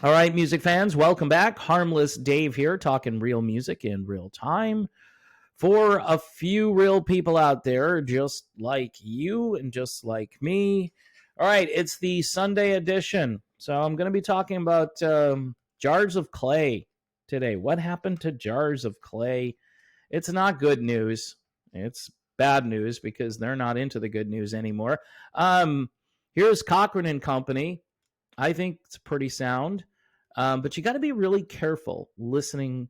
All right, music fans, welcome back. Harmless Dave here, talking real music in real time for a few real people out there just like you and just like me. All right, it's the Sunday edition. So I'm going to be talking about Jars of Clay today. What happened to Jars of Clay? It's not good news. It's bad news because they're not into the good news anymore. Here's Cochrane and Company. I think it's pretty sound. But you got to be really careful listening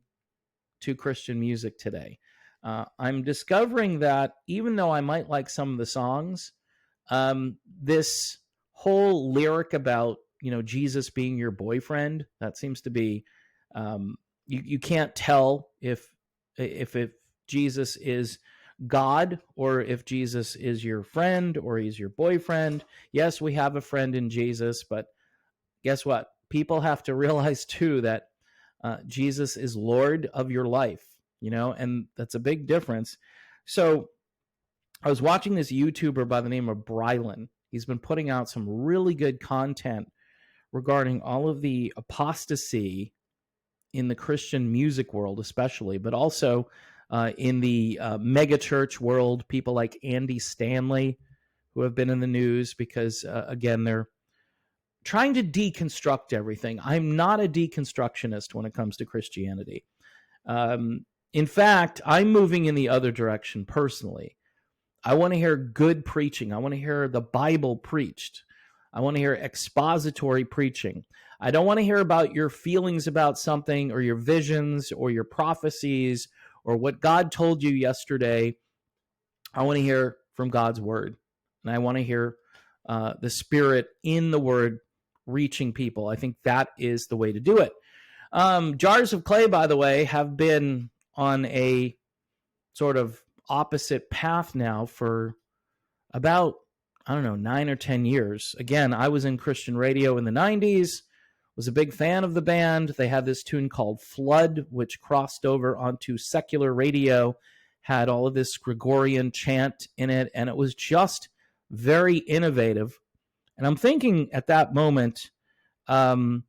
to Christian music today. I'm discovering that even though I might like some of the songs, this whole lyric about Jesus being your boyfriend, that seems to be you can't tell if Jesus is God or if Jesus is your friend or he's your boyfriend. Yes, we have a friend in Jesus, but guess what? People have to realize too that Jesus is Lord of your life, and that's a big difference. So I was watching this YouTuber by the name of Brylan. He's been putting out some really good content regarding all of the apostasy in the Christian music world, especially, but also in the megachurch world, people like Andy Stanley, who have been in the news because, again, they're trying to deconstruct everything. I'm not a deconstructionist when it comes to Christianity. In fact, I'm moving in the other direction personally. I want to hear good preaching. I want to hear the Bible preached. I want to hear expository preaching. I don't want to hear about your feelings about something or your visions or your prophecies or what God told you yesterday. I want to hear from God's word. And I want to hear the Spirit in the word reaching people. I think that is the way to do it. Jars of Clay, by the way, have been on a sort of opposite path now for about, 9 or 10 years. Again, I was in Christian radio in the 90s, was a big fan of the band. They had this tune called Flood, which crossed over onto secular radio, had all of this Gregorian chant in it, and it was just very innovative. And I'm thinking at that moment, a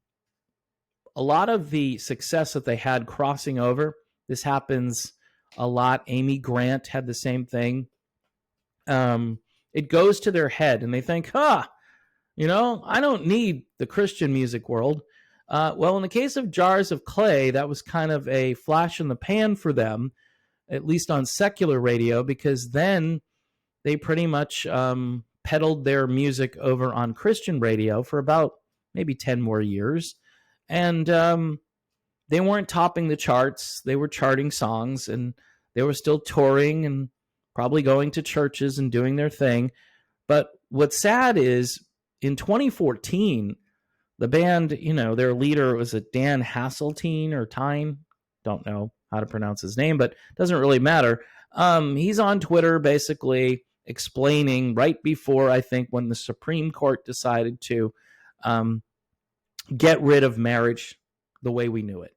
lot of the success that they had crossing over, this happens a lot. Amy Grant had the same thing. It goes to their head and they think, I don't need the Christian music world. Well, in the case of Jars of Clay, that was kind of a flash in the pan for them, at least on secular radio, because then they pretty much peddled their music over on Christian radio for about maybe 10 more years. And they weren't topping the charts. They were charting songs and they were still touring and probably going to churches and doing their thing. But what's sad is in 2014, the band, their leader was a Dan Hasseltine or Tyne. Don't know how to pronounce his name, but it doesn't really matter. He's on Twitter basically explaining right before, I think, when the Supreme Court decided to get rid of marriage the way we knew it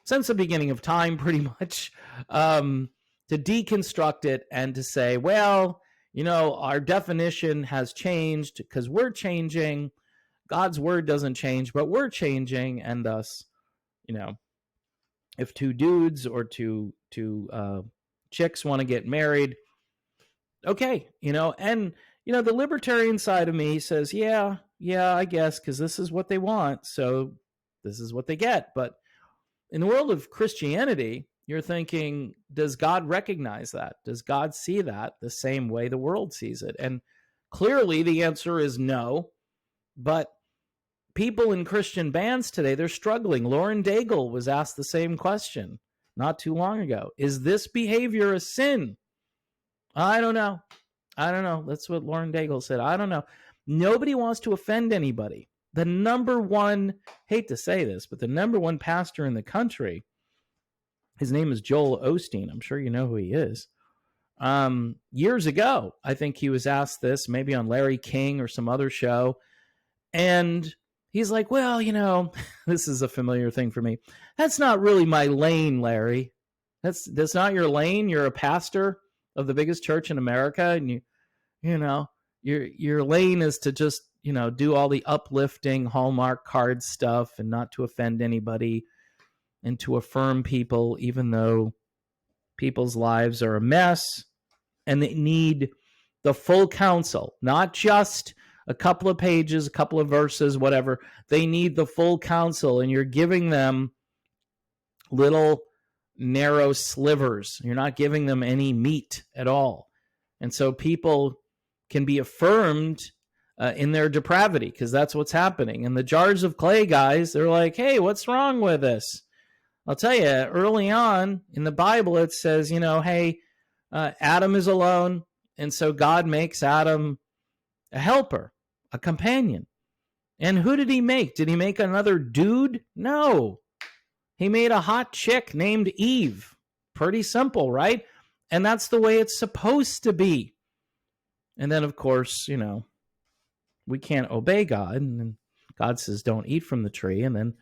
since the beginning of time, pretty much, to deconstruct it and to say, well, our definition has changed because we're changing. God's word doesn't change, but we're changing. And thus, if two dudes or two chicks want to get married, okay, and the libertarian side of me says, yeah, I guess, because this is what they want, so this is what they get. But in the world of Christianity, you're thinking, does God recognize that? Does God see that the same way the world sees it? And clearly the answer is no. But people in Christian bands today, they're struggling. Lauren Daigle was asked the same question not too long ago. Is this behavior a sin? I don't know. That's what Lauren Daigle said. I don't know. Nobody wants to offend anybody. The number one, hate to say this, but the number one pastor in the country, his name is Joel Osteen. I'm sure you know who he is. Years ago, I think he was asked this, maybe on Larry King or some other show. And he's like, well, this is a familiar thing for me. That's not really my lane, Larry. That's not your lane. You're a pastor of the biggest church in America. And your lane is to just do all the uplifting Hallmark card stuff and not to offend anybody and to affirm people, even though people's lives are a mess and they need the full counsel, not just a couple of pages, a couple of verses, whatever. They need the full counsel, and you're giving them little narrow slivers. You're not giving them any meat at all. And so people can be affirmed in their depravity, because that's what's happening. And the jars of clay guys, they're like, hey, what's wrong with this? I'll tell you, early on in the Bible, it says, hey, Adam is alone. And so God makes Adam a helper, a companion. And who did he make? Did he make another dude? No. He made a hot chick named Eve. Pretty simple, right? And that's the way it's supposed to be. And then, of course, we can't obey God. And then God says, don't eat from the tree. And then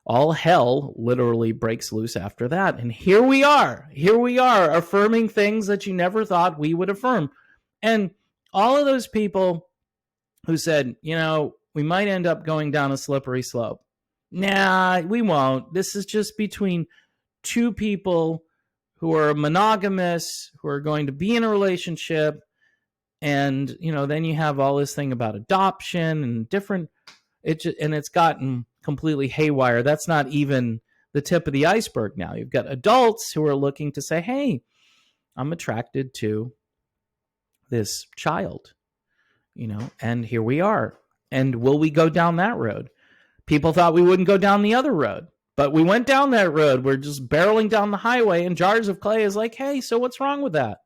all hell literally breaks loose after that. And here we are affirming things that you never thought we would affirm. And all of those people who said, we might end up going down a slippery slope. Nah, we won't. This is just between two people who are monogamous, who are going to be in a relationship. And, then you have all this thing about adoption and different, and it's gotten completely haywire. That's not even the tip of the iceberg now. You've got adults who are looking to say, hey, I'm attracted to this child, and here we are. And will we go down that road? People thought we wouldn't go down the other road, but we went down that road. We're just barreling down the highway, and Jars of Clay is like, hey, so what's wrong with that?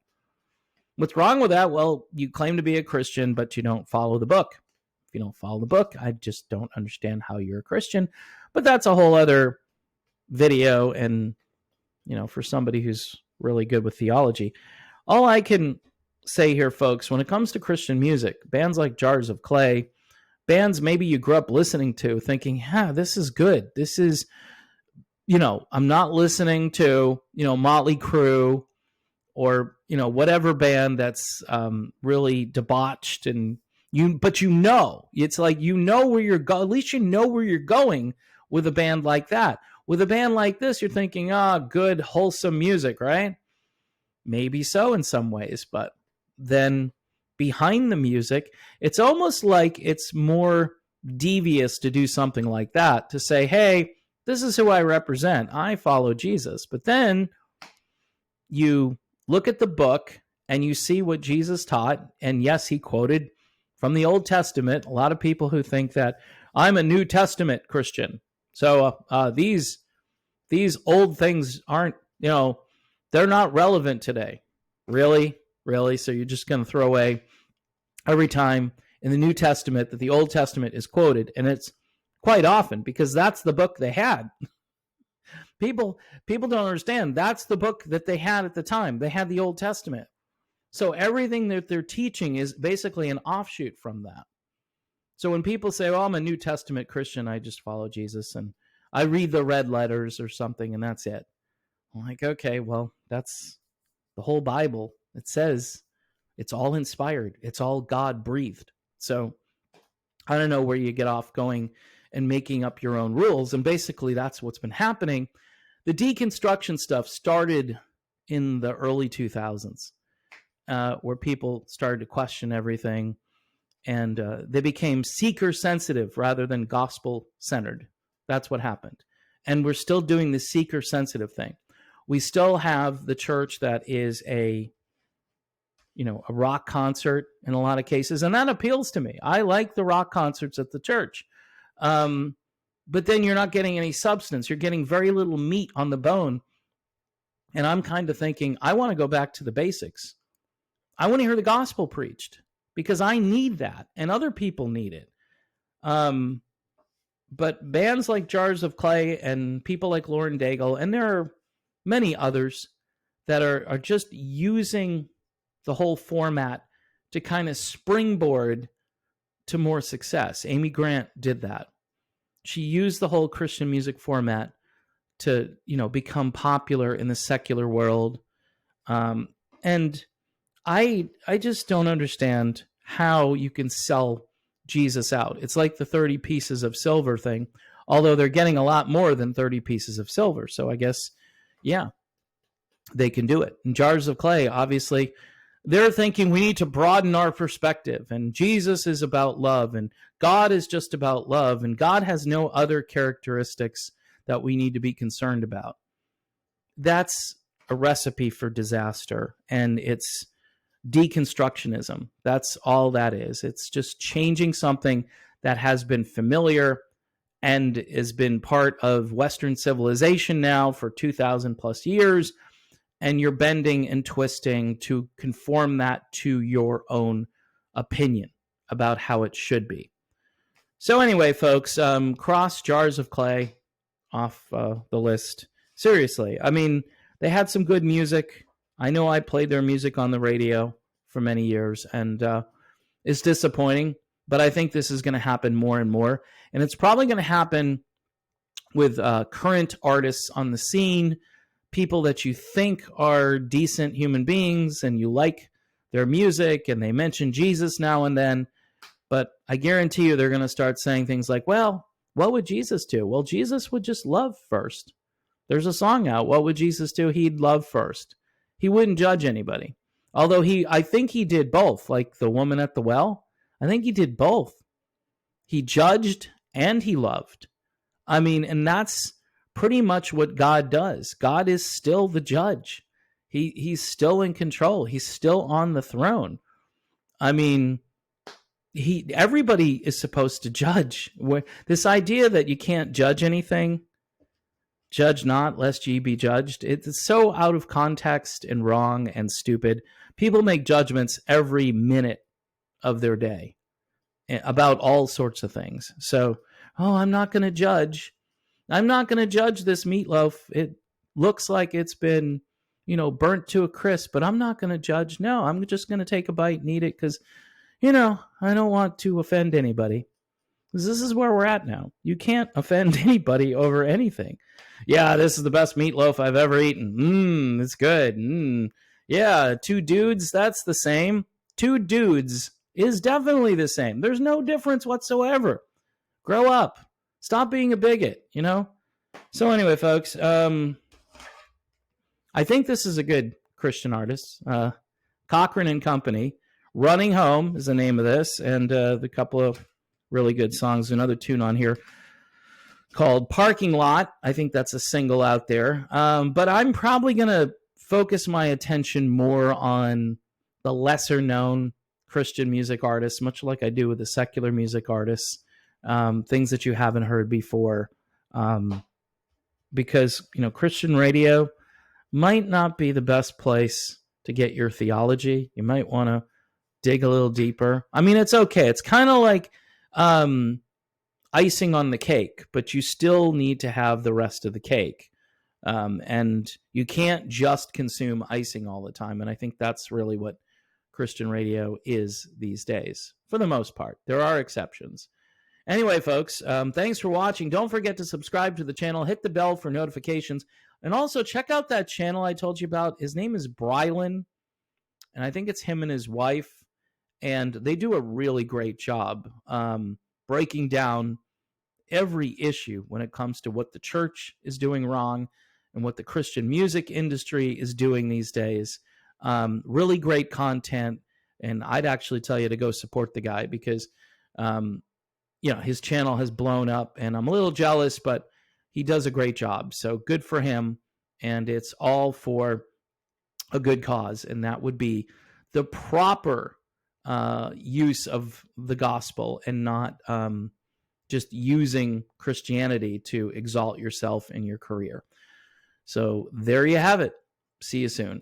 What's wrong with that? Well, you claim to be a Christian, but you don't follow the book. If you don't follow the book, I just don't understand how you're a Christian. But that's a whole other video. And, for somebody who's really good with theology, all I can say here, folks, when it comes to Christian music, bands like Jars of Clay, bands maybe you grew up listening to thinking, this is good. This is, I'm not listening to, Motley Crue or, whatever band that's really debauched and but it's like, where you're going, at least where you're going with a band like that. With a band like this, you're thinking, good, wholesome music, right? Maybe so in some ways, but then behind the music, it's almost like it's more devious to do something like that, to say, hey, this is who I represent. I follow Jesus. But then you look at the book and you see what Jesus taught. And yes, he quoted from the Old Testament. A lot of people who think that I'm a New Testament Christian. So these old things aren't, they're not relevant today. Really? So you're just going to throw away every time in the New Testament that the Old Testament is quoted. And it's quite often because that's the book they had. People don't understand. That's the book that they had at the time. They had the Old Testament. So everything that they're teaching is basically an offshoot from that. So when people say, well, I'm a New Testament Christian, I just follow Jesus and I read the red letters or something and that's it. I'm like, okay, well, that's the whole Bible. It says it's all inspired. It's all God breathed. So I don't know where you get off going and making up your own rules. And basically that's what's been happening. The deconstruction stuff started in the early 2000s. Where people started to question everything, and they became seeker-sensitive rather than gospel-centered. That's what happened. And we're still doing the seeker-sensitive thing. We still have the church that is a rock concert in a lot of cases, and that appeals to me. I like the rock concerts at the church. But then you're not getting any substance. You're getting very little meat on the bone. And I'm kind of thinking, I want to go back to the basics. I want to hear the gospel preached because I need that and other people need it. But bands like Jars of Clay and people like Lauren Daigle, and there are many others that are just using the whole format to kind of springboard to more success. Amy Grant did that. She used the whole Christian music format to, become popular in the secular world. And I just don't understand how you can sell Jesus out. It's like the 30 pieces of silver thing, although they're getting a lot more than 30 pieces of silver. So I guess, yeah, they can do it. And Jars of Clay, obviously, they're thinking we need to broaden our perspective, and Jesus is about love, and God is just about love, and God has no other characteristics that we need to be concerned about. That's a recipe for disaster, and it's deconstructionism. That's all that is. It's just changing something that has been familiar and has been part of Western civilization now for 2,000 plus years, and you're bending and twisting to conform that to your own opinion about how it should be. So anyway, folks, cross Jars of Clay off the list. Seriously, I mean, they had some good music. I know I played their music on the radio for many years, and it's disappointing, but I think this is going to happen more and more. And it's probably going to happen with current artists on the scene, people that you think are decent human beings and you like their music and they mention Jesus now and then. But I guarantee you they're going to start saying things like, well, what would Jesus do? Well, Jesus would just love first. There's a song out. What would Jesus do? He'd love first. He wouldn't judge anybody. Although I think he did both, like the woman at the well. I think he did both. He judged and he loved. I mean, and that's pretty much what God does. God is still the judge. He's still in control. He's still on the throne. I mean, everybody is supposed to judge. This idea that you can't judge anything, judge not lest ye be judged, it's so out of context and wrong and stupid. People make judgments every minute of their day about all sorts of things. So, I'm not going to judge. I'm not going to judge this meatloaf. It looks like it's been, burnt to a crisp, but I'm not going to judge. No, I'm just going to take a bite and eat it because, I don't want to offend anybody. This is where we're at now. You can't offend anybody over anything. Yeah, this is the best meatloaf I've ever eaten. It's good. Yeah, two dudes, that's the same. Two dudes is definitely the same. There's no difference whatsoever. Grow up. Stop being a bigot, So anyway, folks, I think this is a good Christian artist. Cochran and Company. Running Home is the name of this, and the couple of really good songs. Another tune on here called Parking Lot. I think that's a single out there. But I'm probably going to focus my attention more on the lesser-known Christian music artists, much like I do with the secular music artists, things that you haven't heard before. Because, Christian radio might not be the best place to get your theology. You might want to dig a little deeper. I mean, it's okay. It's kind of like icing on the cake, but you still need to have the rest of the cake. And you can't just consume icing all the time. And I think that's really what Christian radio is these days, for the most part. There are exceptions. Anyway, folks, thanks for watching. Don't forget to subscribe to the channel. Hit the bell for notifications. And also check out that channel I told you about. His name is Brylan. And I think it's him and his wife. And they do a really great job breaking down every issue when it comes to what the church is doing wrong and what the Christian music industry is doing these days. Really great content. And I'd actually tell you to go support the guy because, his channel has blown up and I'm a little jealous, but he does a great job. So good for him. And it's all for a good cause. And that would be the proper use of the gospel and not just using Christianity to exalt yourself in your career. So there you have it. See you soon.